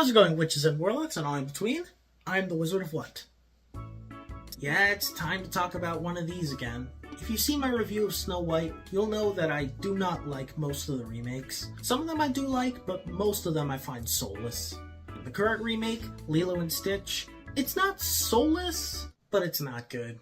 How's it going, witches and warlocks and all in between? I'm the Wizard of What? Yeah, it's time to talk about one of these again. If you see my review of Snow White, you'll know that I do not like most of the remakes. Some of them I do like, but most of them I find soulless. The current remake, Lilo and Stitch, it's not soulless, but it's not good.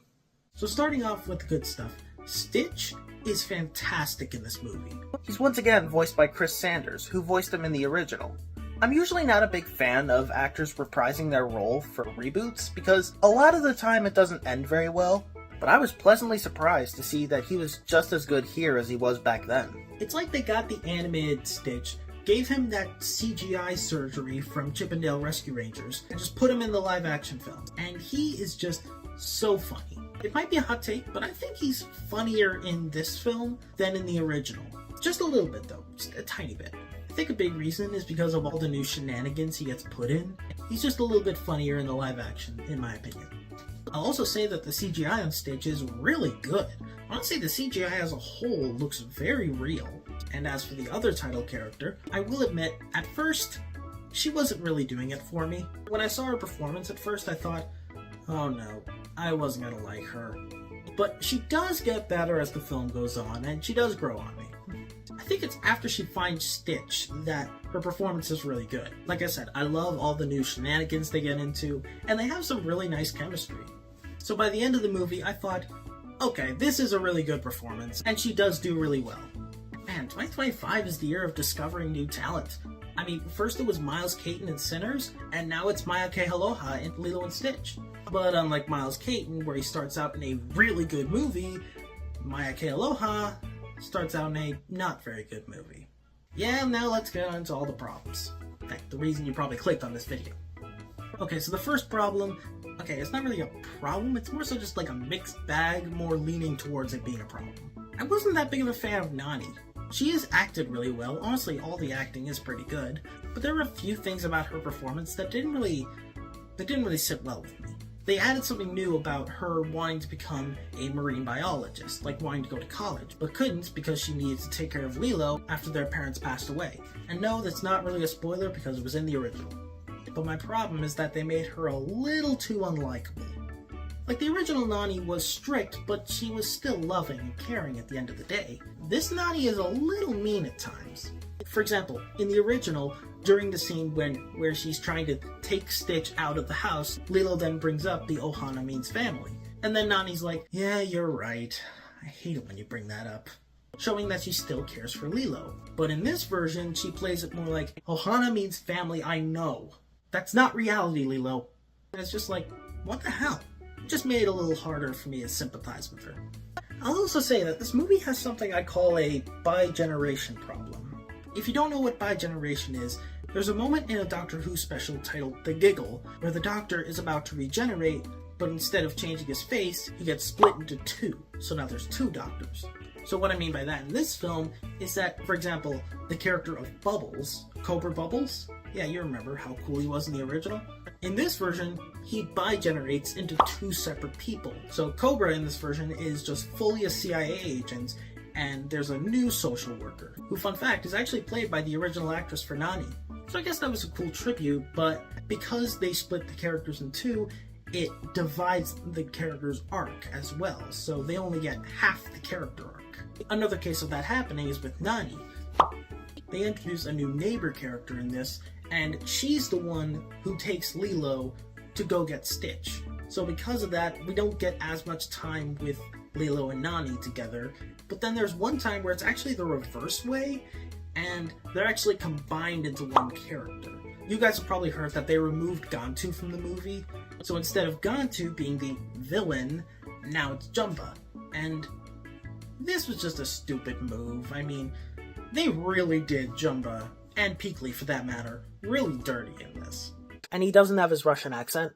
So starting off with the good stuff, Stitch is fantastic in this movie. He's once again voiced by Chris Sanders, who voiced him in the original. I'm usually not a big fan of actors reprising their role for reboots, because a lot of the time it doesn't end very well, but I was pleasantly surprised to see that he was just as good here as he was back then. It's like they got the animated Stitch, gave him that CGI surgery from Chip 'n Dale Rescue Rangers, and just put him in the live action film. And he is just so funny. It might be a hot take, but I think he's funnier in this film than in the original. Just a little bit though, just a tiny bit. I think a big reason is because of all the new shenanigans he gets put in. He's just a little bit funnier in the live action, in my opinion. I'll also say that the CGI on Stitch is really good. Honestly, the CGI as a whole looks very real. And as for the other title character, I will admit, at first, she wasn't really doing it for me. When I saw her performance at first, I thought, oh no, I wasn't gonna like her. But she does get better as the film goes on, and she does grow on me. I think it's after she finds Stitch that her performance is really good. Like I said, I love all the new shenanigans they get into, and they have some really nice chemistry. So by the end of the movie, I thought, okay, this is a really good performance, and she does do really well. Man, 2025 is the year of discovering new talent. I mean, first it was Miles Caton in Sinners, and now it's Maya K. Aloha in Lilo and Stitch. But unlike Miles Caton, where he starts out in a really good movie, Maya K. Aloha starts out in a not very good movie. Yeah, now let's get into all the problems. In fact, the reason you probably clicked on this video. Okay, so the first problem, it's not really a problem, it's more so just like a mixed bag, more leaning towards it being a problem. I wasn't that big of a fan of Nani. She is acted really well, honestly all the acting is pretty good, but there were a few things about her performance that didn't really sit well with me. They added something new about her wanting to become a marine biologist, like wanting to go to college, but couldn't because she needed to take care of Lilo after their parents passed away. And no, that's not really a spoiler because it was in the original. But my problem is that they made her a little too unlikable. Like the original Nani was strict, but she was still loving and caring at the end of the day. This Nani is a little mean at times. For example, in the original, during the scene where she's trying to take Stitch out of the house, Lilo then brings up the Ohana means family. And then Nani's like, yeah, you're right. I hate it when you bring that up. Showing that she still cares for Lilo. But in this version, she plays it more like, Ohana means family, I know. That's not reality, Lilo. And it's just like, what the hell? It just made it a little harder for me to sympathize with her. I'll also say that this movie has something I call a bi-generation problem. If you don't know what bi-generation is, there's a moment in a Doctor Who special titled The Giggle, where the Doctor is about to regenerate, but instead of changing his face, he gets split into two. So now there's two Doctors. So what I mean by that in this film is that, for example, the character of Bubbles, Cobra Bubbles, yeah, you remember how cool he was in the original? In this version, he bi-generates into two separate people. So Cobra in this version is just fully a CIA agent, and there's a new social worker, who, fun fact, is actually played by the original actress for Nani. So I guess that was a cool tribute, but because they split the characters in two, it divides the character's arc as well, so they only get half the character arc. Another case of that happening is with Nani. They introduce a new neighbor character in this, and she's the one who takes Lilo to go get Stitch. So because of that, we don't get as much time with Lilo and Nani together. But then there's one time where it's actually the reverse way, and they're actually combined into one character. You guys have probably heard that they removed Gantu from the movie, so instead of Gantu being the villain, now it's Jumba. And this was just a stupid move. I mean, they really did Jumba, and Peakley for that matter, really dirty in this. And he doesn't have his Russian accent.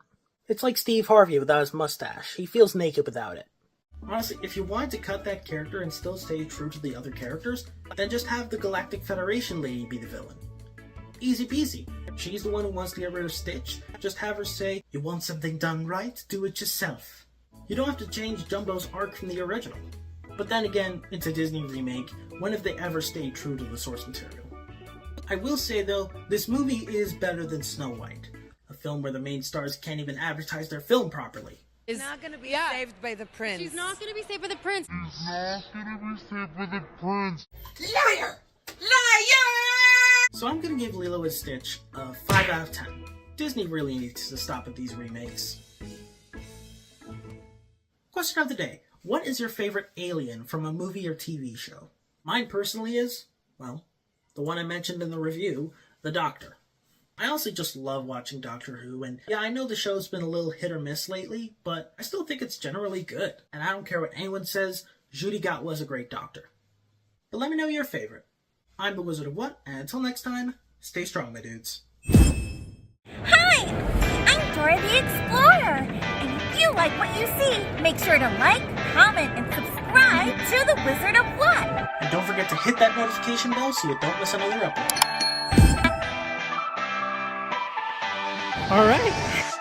It's like Steve Harvey without his mustache. He feels naked without it. Honestly, if you wanted to cut that character and still stay true to the other characters, then just have the Galactic Federation lady be the villain. Easy peasy. She's the one who wants to get rid of Stitch. Just have her say, you want something done right? Do it yourself. You don't have to change Jumbo's arc from the original. But then again, it's a Disney remake. When have they ever stayed true to the source material? I will say though, this movie is better than Snow White, a film where the main stars can't even advertise their film properly. Is not going to be saved by the prince. She's not going to be saved by the prince. She's not gonna be saved by the prince. Liar! Liar! So I'm gonna give Lilo and Stitch a 5 out of 10. Disney really needs to stop at these remakes. Question of the day. What is your favorite alien from a movie or TV show? Mine personally is, well, the one I mentioned in the review, the Doctor. I also just love watching Doctor Who, and yeah, I know the show's been a little hit or miss lately, but I still think it's generally good. And I don't care what anyone says, Judy Gott was a great Doctor. But let me know your favorite. I'm the Wizard of What, and until next time, stay strong, my dudes. Hi! I'm Dora the Explorer! And if you like what you see, make sure to like, comment, and subscribe to the Wizard of What! And don't forget to hit that notification bell so you don't miss another upload. Alright.